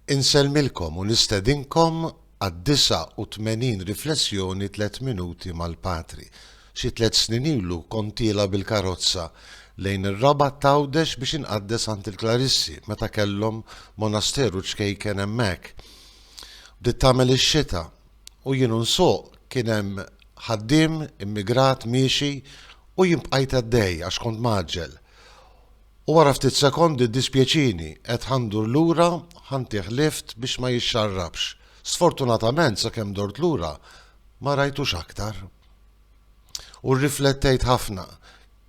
Insellmilkom u nistedinkom għad-89 riflessjoni 3 minuti mal-Patri. Xi 3 snin ilu kontiela bil-karozza lejn ir-Rabat Tgħawdex biex inqaddes għand il-Klarissi meta kellhom monasteru ċkejken hemmhekk. Bdiet tagħmel ix-xita u jien nsuq kien hemm ħaddiem immigrat miexi u jien bqajt għaddej għax kont maġġel. U wara ftit sekondi ddispjaċini qed ħandur lura ħantih lift biex ma jixxarrabx. Sfortunatament sakemm dort lura ma rajtux aktar. U rriflettejt ħafna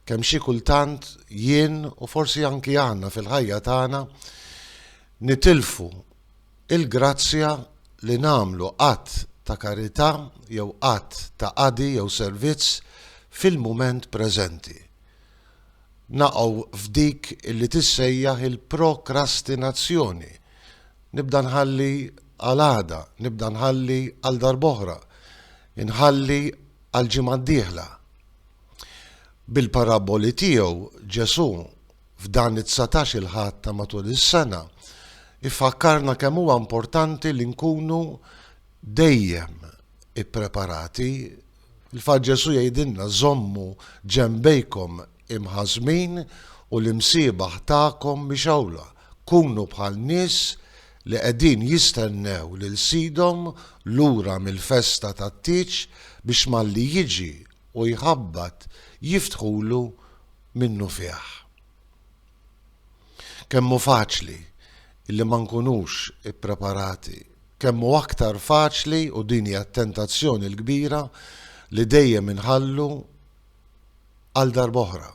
kemm xi kultant jien u forsi anki aħna fil-ħajja tagħna nitilfu il-grazzja li nagħmlu qatt ta' karità jew qatt ta' qadi jew servizz fil-mument preżenti. Naqgħu f'dik illi tissejjaħ il-prokrastinazzjoni. Nibda nħalli għal għada, nibda nħalli għal darb'oħra, inħalli għal ġimgħa d-dieħla. Bil-paraboli tiegħu Ġesu f'dan it-19 il-ħadd ta' matul is-sena iffakkarna kemm huwa importanti li nkunu dejjem ippreparati. Il-fatt Ġesu jgħidilna żommu ġenbejkom imħażmin u l-imsiebaħ tagħkom mixawla. Kunu bħal nies li qegħdin jistennew lil sidhom lura mill-festa tat-tieġ biex malli jiġi u jħabbat jiftħulu minnu fih. Kemmu faċli illi ma nkunux ippreparati, kemmu aktar faċli u din hija t-tentazzjoni l-kbira li dejjem inħallu għal darb'oħra.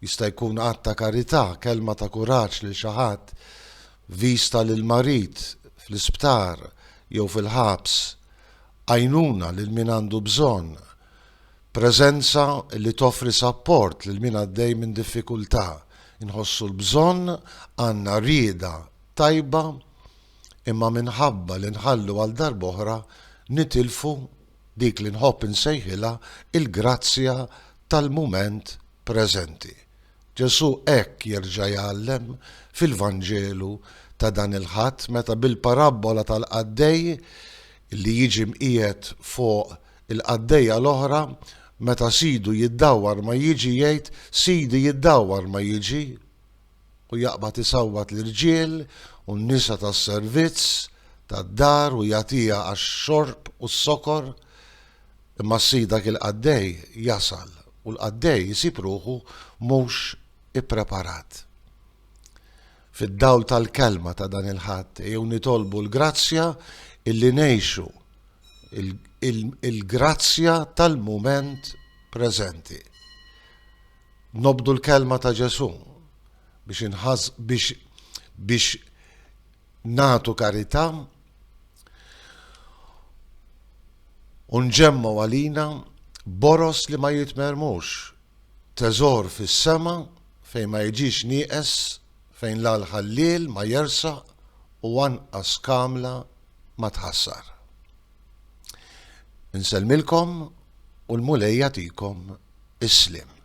Jista' jkun qatt ta' karità, kelma ta' kuraġġ lil xi ħadd, vista lil marit fl-isptar jew fil-ħabs, għajnuna lil min għandu bżonn, preżenza li toffri sapport lil min għaddej minn diffikultà. Inħossu l-bżonn għandna rieda tajba imma minħabba li nħallu għal darb'oħra nitilfu dik li nħobb insejħilha il-grazzja tal-mument preżenti. Ġesu hekk jerġa' jgħallem fil-Vanġelu ta' dan il-ħadd meta bil-parabola tal-qaddej li jiġi mqiegħed fuq il-qaddejja l-oħra meta sidu jiddawwar ma jiġi jgħid sidi jiddawwar ma jiġi u jaqbad isawwat l-irġiel u n-nisa tas-servizz tad-dar u jagħtiha għax-xorb u s-sokor imma s-sidak il-qaddej jasal u l-qaddej jisib ruħu mhux ippreparat. Fid-dawl tal-kelma ta' dan il-ħadd jew nitolbu l-grazzja illi ngħixu il-grazzja tal-mument preżenti. Nobdu l-kelma ta' Ġesu biex nagħtu karità u nġemmu għalina boros li ma jitmermux, teżor fis-sema fejn ma jiġix nieqes, fejn l-ħallil ma jersaq u anqas kamla ma tħassar. Insellmilkom u l-mulej jagħtikom is-slim.